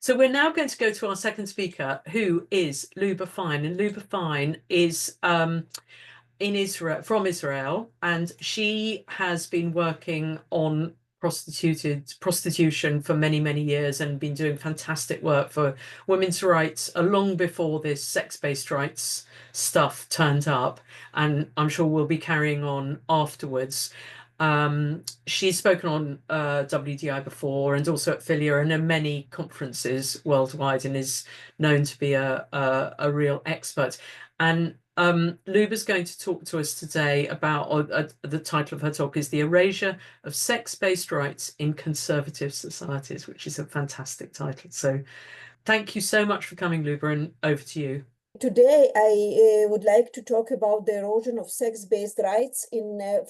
So we're now going to go to our second speaker, who is Luba Fein, and Luba Fein is in Israel, from Israel, and she has been working on prostitution for many, many years and been doing fantastic work for women's rights long before this sex-based rights stuff turned up, and I'm sure we'll be carrying on afterwards. She's spoken on WDI before and also at Filia and in many conferences worldwide, and is known to be a real expert. And Luba's going to talk to us today about, the title of her talk is The Erasure of Sex-Based Rights in Conservative Societies, which is a fantastic title. So thank you so much for coming, Luba, and over to you. Today, I would like to talk about the erosion of sex-based rights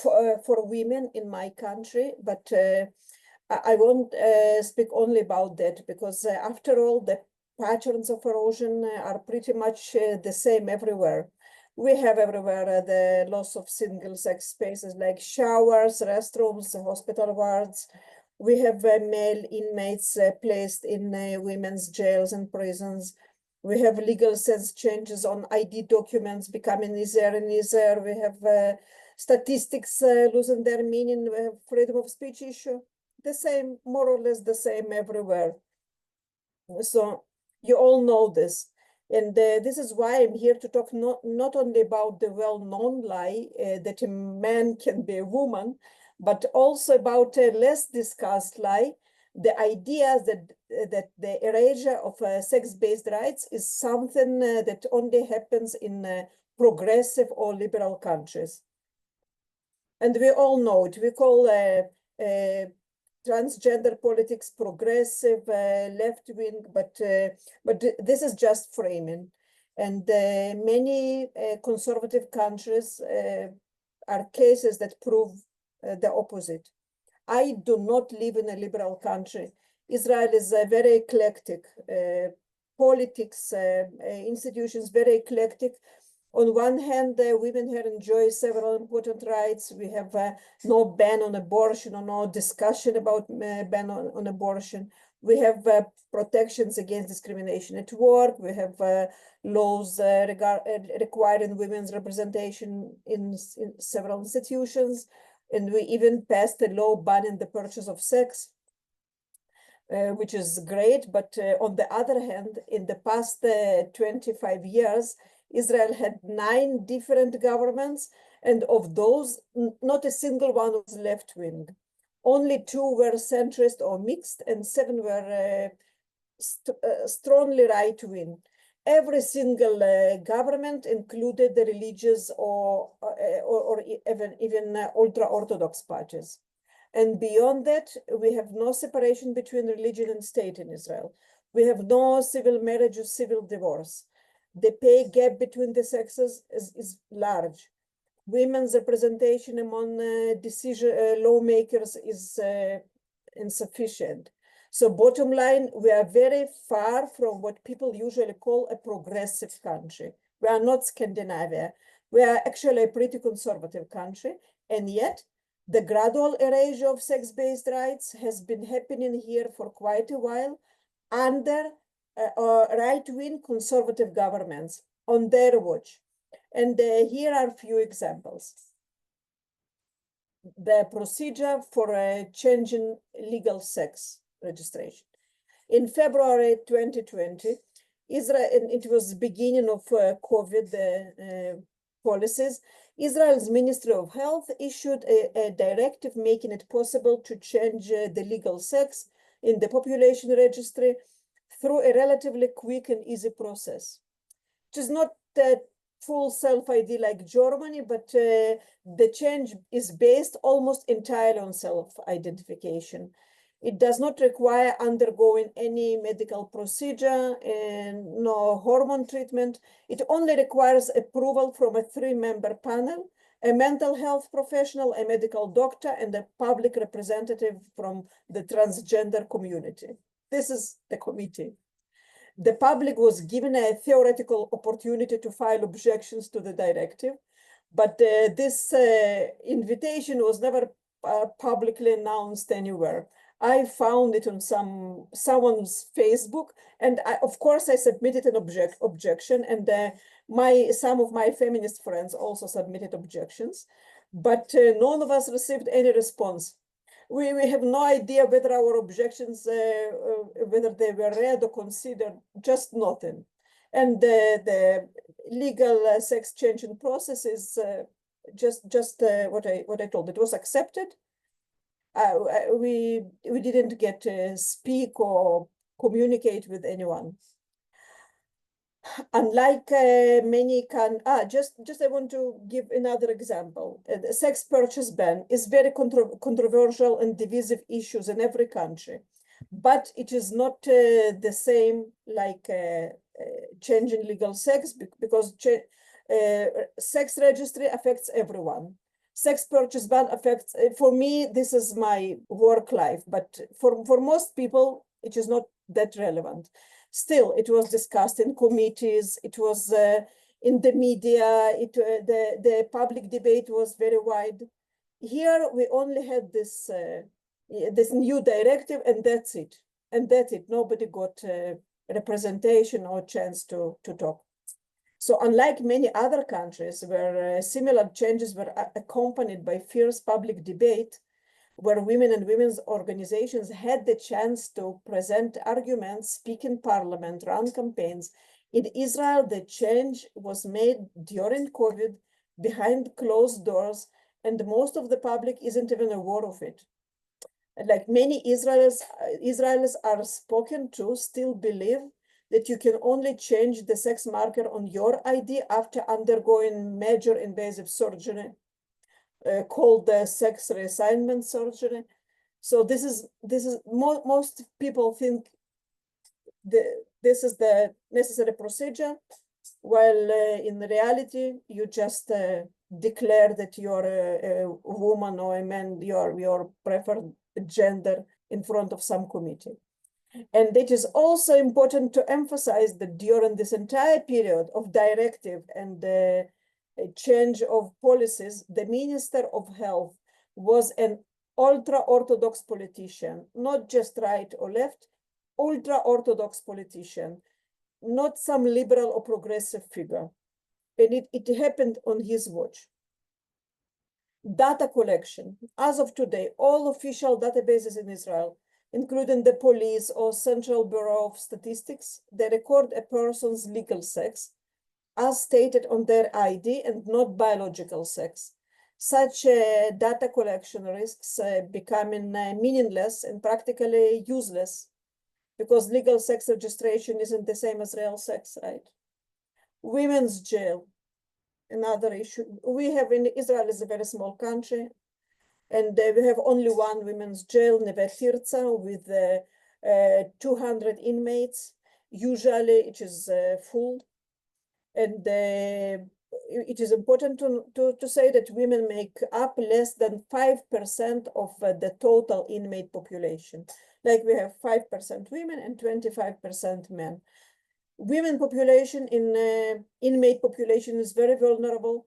for women in my country, but I won't speak only about that, because after all, the patterns of erosion are pretty much the same everywhere. We have everywhere the loss of single-sex spaces like showers, restrooms, hospital wards. We have male inmates placed in women's jails and prisons. We have legal sense changes on ID documents becoming easier and easier. We have statistics losing their meaning. We have freedom of speech issue. The same, more or less the same everywhere. So you all know this. And this is why I'm here to talk not only about the well-known lie that a man can be a woman, but also about a less discussed lie, the idea that the erasure of sex-based rights is something that only happens in progressive or liberal countries. And we all know it. We call transgender politics progressive, left-wing, but this is just framing. And many conservative countries are cases that prove the opposite. I do not live in a liberal country. Israel is very eclectic. Politics, institutions, very eclectic. On one hand, women here enjoy several important rights. We have no ban on abortion or no discussion about ban on abortion. We have protections against discrimination at work. We have laws requiring women's representation in several institutions. And we even passed a law banning the purchase of sex, which is great. But on the other hand, in the past 25 years, Israel had 9 different governments, and of those, not a single one was left-wing. Only 2 were centrist or mixed, and 7 were strongly right-wing. Every single government included the religious or even ultra-Orthodox parties. And beyond that, we have no separation between religion and state in Israel. We have no civil marriage or civil divorce. The pay gap between the sexes is large. Women's representation among lawmakers is insufficient. So bottom line, we are very far from what people usually call a progressive country. We are not Scandinavia. We are actually a pretty conservative country. And yet, the gradual erasure of sex-based rights has been happening here for quite a while under right-wing conservative governments on their watch. And here are a few examples. The procedure for changing legal sex registration. In February 2020, Israel, and it was the beginning of COVID policies, Israel's Ministry of Health issued a directive making it possible to change the legal sex in the population registry through a relatively quick and easy process. It is not full self-ID like Germany, but the change is based almost entirely on self-identification. It does not require undergoing any medical procedure and no hormone treatment. It only requires approval from a 3-member panel, a mental health professional, a medical doctor, and a public representative from the transgender community. This is the committee. The public was given a theoretical opportunity to file objections to the directive, but this invitation was never publicly announced anywhere. I found it on someone's Facebook, and of course I submitted an objection, and some of my feminist friends also submitted objections, but none of us received any response. We have no idea whether our objections, whether they were read or considered, just nothing. And the legal sex changing process is just what I told. It was accepted. We didn't get to speak or communicate with anyone. Unlike many just I want to give another example. The sex purchase ban is very controversial and divisive issues in every country, but it is not the same like changing legal sex, because sex registry affects everyone. Sex purchase ban affects, for me, this is my work life, but for most people, it is not that relevant. Still, it was discussed in committees, it was in the media, the public debate was very wide. Here, we only had this new directive, and that's it. And that's it. Nobody got representation or chance to talk. So unlike many other countries where similar changes were accompanied by fierce public debate, where women and women's organizations had the chance to present arguments, speak in parliament, run campaigns, in Israel, the change was made during COVID behind closed doors, and most of the public isn't even aware of it. Like many Israelis are spoken to still believe that you can only change the sex marker on your ID after undergoing major invasive surgery called the sex reassignment surgery. So this is most people think this is the necessary procedure, while in reality you just declare that you're a woman or a man, your preferred gender in front of some committee. And it is also important to emphasize that during this entire period of directive and change of policies, the Minister of Health was an ultra-Orthodox politician, not just right or left, ultra-Orthodox politician, not some liberal or progressive figure. And it happened on his watch. Data collection. As of today, all official databases in Israel, including the police or Central Bureau of Statistics, they record a person's legal sex as stated on their ID and not biological sex. Such data collection risks becoming meaningless and practically useless, because legal sex registration isn't the same as real sex, right? Women's jail, another issue. We have in Israel is a very small country, and we have only one women's jail, Neve Tirza, with 200 inmates. Usually it is full. And it is important to say that women make up less than 5% of the total inmate population. Like we have 5% women and 25% men. Women population in inmate population is very vulnerable,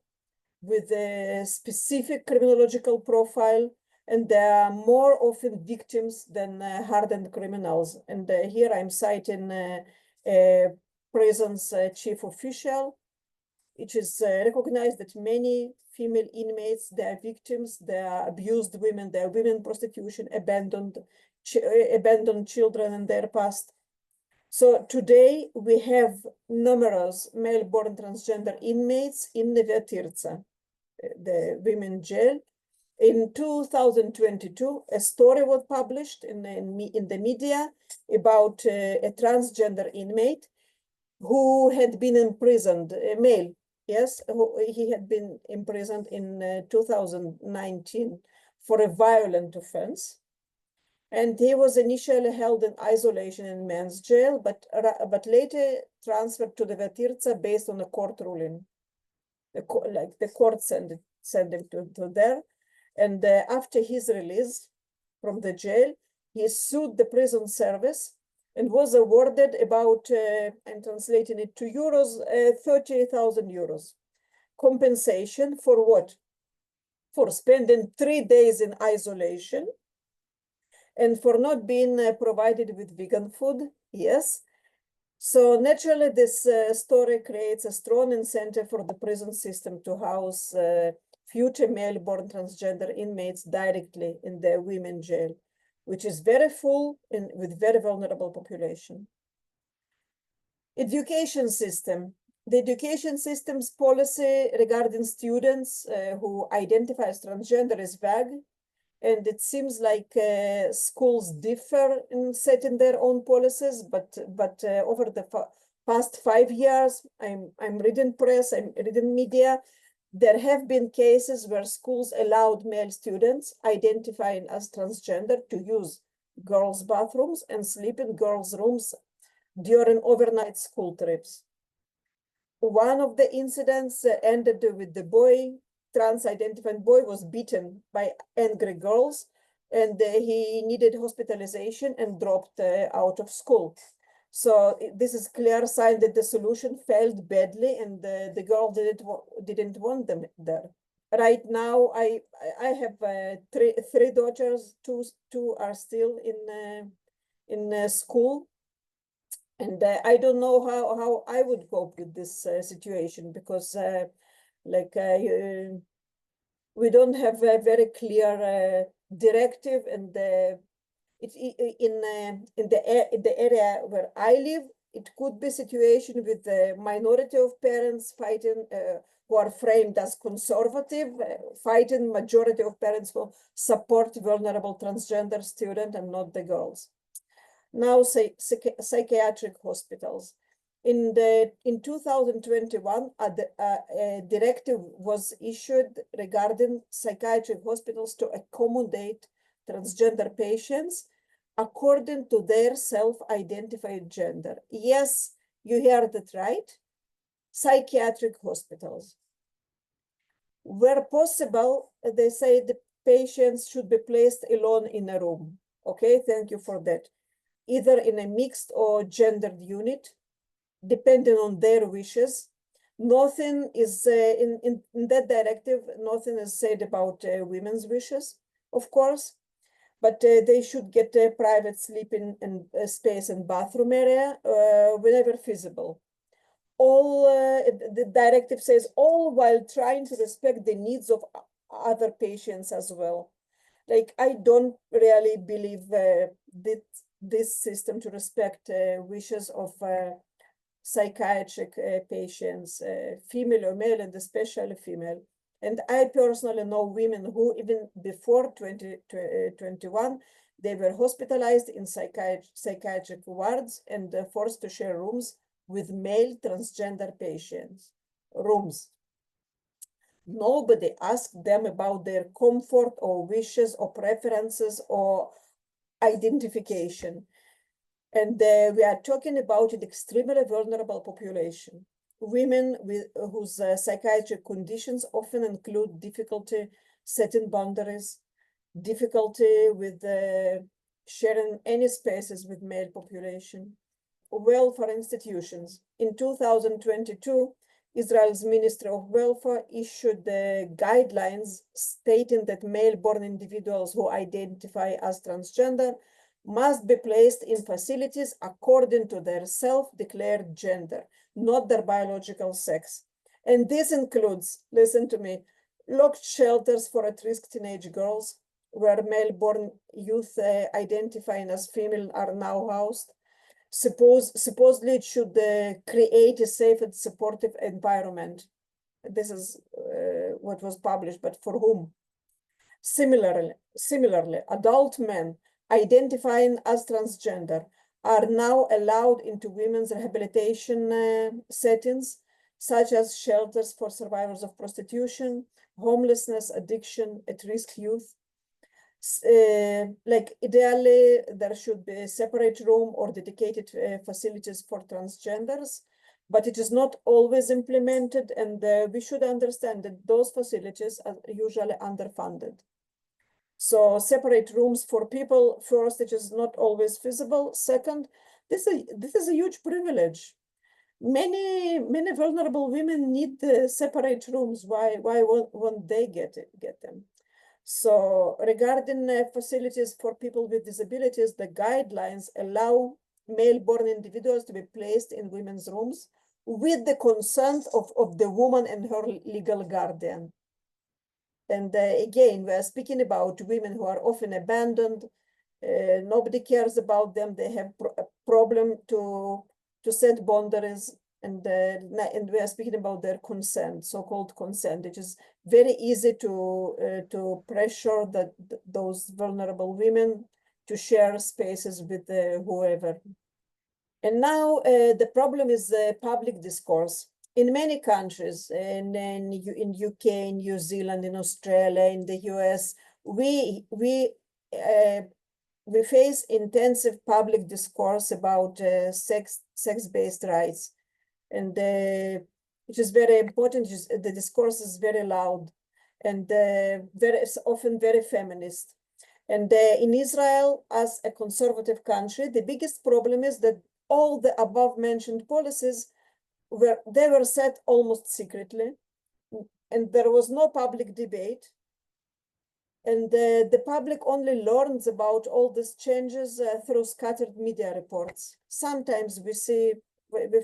with a specific criminological profile, and they are more often victims than hardened criminals. And here I'm citing prison's chief official. It is recognized that many female inmates, they are victims, they are abused women, they are women prostitution, abandoned children in their past. So today we have numerous male-born transgender inmates in Neve Tirza, the women jail. In 2022, a story was published in the media about a transgender inmate who had been imprisoned, a male, yes, he had been imprisoned in 2019 for a violent offense. And he was initially held in isolation in men's jail, but later transferred to the Tirza based on a court ruling. The court sent him to there. And after his release from the jail, he sued the prison service and was awarded about, I'm translating it to euros, 30,000 euros. Compensation for what? For spending 3 days in isolation and for not being provided with vegan food, yes. So naturally, this story creates a strong incentive for the prison system to house future male-born transgender inmates directly in the women jail, which is very full and with very vulnerable population. Education system. The education system's policy regarding students who identify as transgender is vague, and it seems like schools differ in setting their own policies, but over the past 5 years, I'm reading press, I'm reading media, there have been cases where schools allowed male students identifying as transgender to use girls' bathrooms and sleep in girls' rooms during overnight school trips. One of the incidents ended with the boy, trans-identified boy, was beaten by angry girls, and he needed hospitalization and dropped out of school. So this is clear sign that the solution failed badly, and the girl didn't want them there. Right now, I have three daughters. Two are still in school. And I don't know how I would cope with this situation, because we don't have a very clear directive, and in the area where I live, it could be a situation with the minority of parents fighting who are framed as conservative, fighting majority of parents who support vulnerable transgender students and not the girls. Now, psychiatric hospitals. In 2021, a directive was issued regarding psychiatric hospitals to accommodate transgender patients according to their self-identified gender. Yes, you heard it right. Psychiatric hospitals. Where possible, they say the patients should be placed alone in a room. Okay, thank you for that. Either in a mixed or gendered unit, depending on their wishes. Nothing is, in that directive, nothing is said about women's wishes, of course, but they should get a private sleeping and space and bathroom area whenever feasible. All, the directive says, all while trying to respect the needs of other patients as well. Like, I don't really believe that this system to respect wishes of psychiatric patients, female or male, and especially female. And I personally know women who, even before 2021, they were hospitalized in psychiatric wards and forced to share rooms with male transgender patients. Rooms. Nobody asked them about their comfort or wishes or preferences or identification. And we are talking about an extremely vulnerable population. Women whose psychiatric conditions often include difficulty setting boundaries, difficulty with sharing any spaces with male population. Welfare institutions. In 2022, Israel's Ministry of Welfare issued guidelines stating that male-born individuals who identify as transgender must be placed in facilities according to their self-declared gender, not their biological sex. And this includes, listen to me, locked shelters for at-risk teenage girls, where male-born youth identifying as female are now housed. Supposedly it should create a safe and supportive environment. This is what was published, but for whom? Similarly, adult men identifying as transgender are now allowed into women's rehabilitation settings, such as shelters for survivors of prostitution, homelessness, addiction, at-risk youth. Like, ideally, there should be a separate room or dedicated facilities for transgenders, but it is not always implemented, and we should understand that those facilities are usually underfunded. So separate rooms for people, first, it is not always feasible. Second, this is a huge privilege. Many vulnerable women need separate rooms. Why won't they get them? So regarding facilities for people with disabilities, the guidelines allow male-born individuals to be placed in women's rooms with the consent of the woman and her legal guardian. And again, we are speaking about women who are often abandoned. Nobody cares about them. They have a problem to set boundaries. And we are speaking about their consent, so-called consent. It is very easy to pressure those vulnerable women to share spaces with whoever. And now the problem is public discourse. In many countries, in UK, in New Zealand, in Australia, in the US, we face intensive public discourse about sex-based rights. And which is very important. The discourse is very loud and often very feminist. And in Israel, as a conservative country, the biggest problem is that all the above mentioned policies were set almost secretly, and there was no public debate. And the public only learns about all these changes through scattered media reports. Sometimes we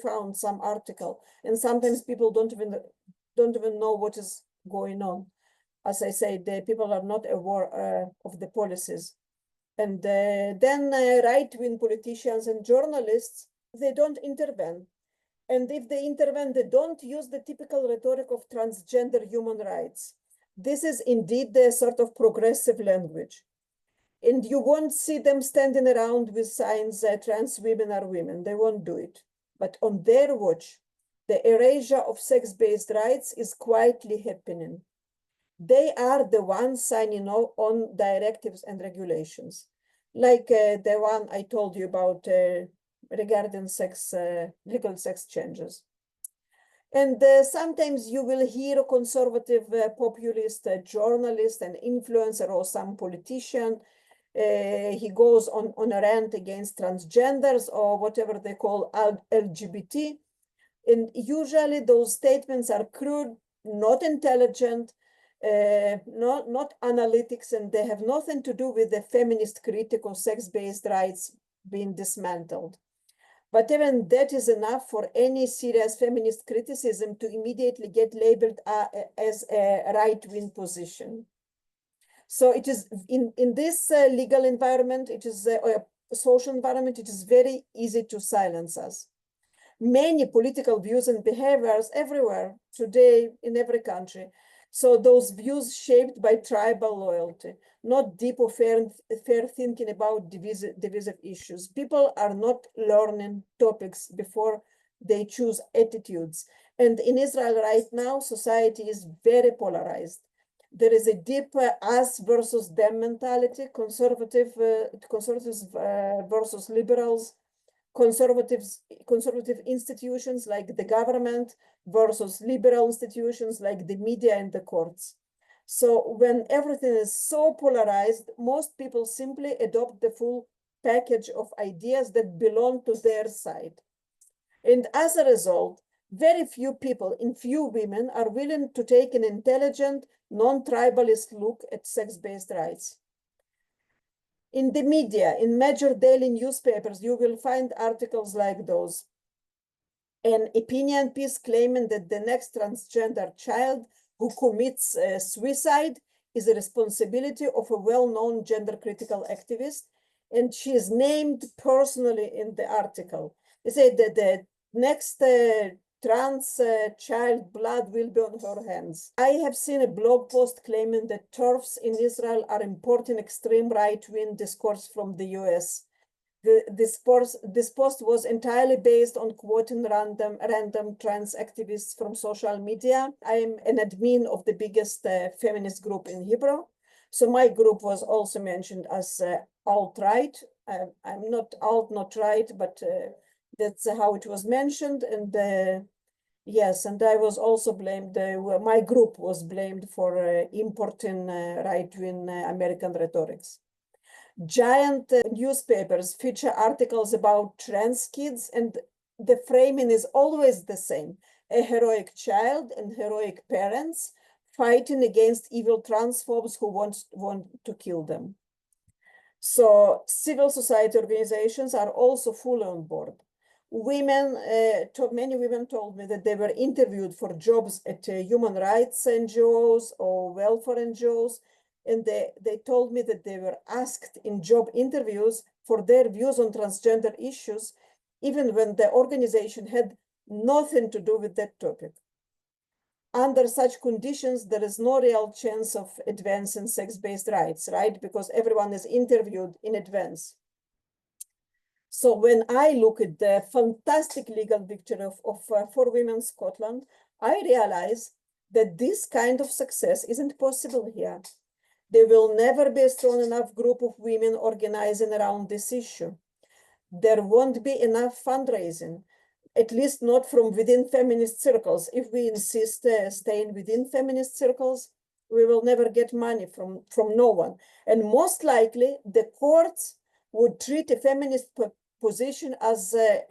found some article, and sometimes people don't even know what is going on. As I say, the people are not aware of the policies. And then right-wing politicians and journalists, they don't intervene. And if they intervene, they don't use the typical rhetoric of transgender human rights. This is indeed the sort of progressive language. And you won't see them standing around with signs that trans women are women. They won't do it. But on their watch, the erasure of sex-based rights is quietly happening. They are the ones signing on directives and regulations, like the one I told you about regarding legal sex changes. And sometimes you will hear a conservative populist journalist, an influencer, or some politician. He goes on a rant against transgenders or whatever they call LGBT. And usually those statements are crude, not intelligent, not analytics, and they have nothing to do with the feminist critique of sex-based rights being dismantled. But even that is enough for any serious feminist criticism to immediately get labeled as a right-wing position. So it is in this legal environment, it is a social environment, it is very easy to silence us. Many political views and behaviors everywhere today in every country. So those views shaped by tribal loyalty, not deep or fair thinking about divisive issues. People are not learning topics before they choose attitudes. And in Israel right now, society is very polarized. There is a deep us versus them mentality, conservatives versus liberals, conservative institutions like the government versus liberal institutions like the media and the courts. So when everything is so polarized, most people simply adopt the full package of ideas that belong to their side. And as a result, very few people and few women are willing to take an intelligent, non-tribalist look at sex-based rights. In the media, in major daily newspapers, you will find articles like those. An opinion piece claiming that the next transgender child who commits suicide is the responsibility of a well-known gender-critical activist, and she is named personally in the article. They say that the next trans child blood will be on her hands. I have seen a blog post claiming that TERFs in Israel are importing extreme right-wing discourse from the US. This post was entirely based on quoting random trans activists from social media. I am an admin of the biggest feminist group in Hebrew. So my group was also mentioned as alt-right. I'm not alt, not right, but that's how it was mentioned. And yes, and I was also blamed, my group was blamed for importing right-wing American rhetorics. Giant newspapers feature articles about trans kids, and the framing is always the same: a heroic child and heroic parents fighting against evil transphobes who want to kill them. So civil society organizations are also fully on board. Many women told me that they were interviewed for jobs at human rights NGOs or welfare NGOs, and they told me that they were asked in job interviews for their views on transgender issues, even when the organization had nothing to do with that topic. Under such conditions, there is no real chance of advancing sex-based rights, right? Because everyone is interviewed in advance. So when I look at the fantastic legal victory of For Women Scotland, I realize that this kind of success isn't possible here. There will never be a strong enough group of women organizing around this issue. There won't be enough fundraising, at least not from within feminist circles. If we insist staying within feminist circles, we will never get money from no one. And most likely, the courts would treat a feminist position as a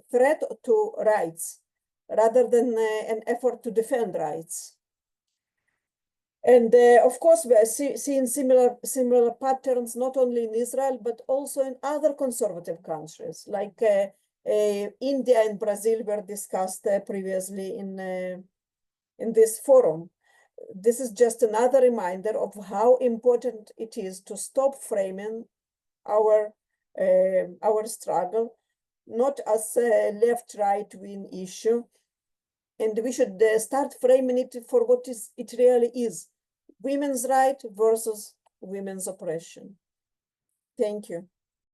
threat to rights, rather than an effort to defend rights. And of course, we are seeing similar patterns, not only in Israel, but also in other conservative countries, like India and Brazil were discussed previously in this forum. This is just another reminder of how important it is to stop framing our struggle not as a left-right wing issue, and we should start framing it for what it really is: women's right versus women's oppression. Thank you.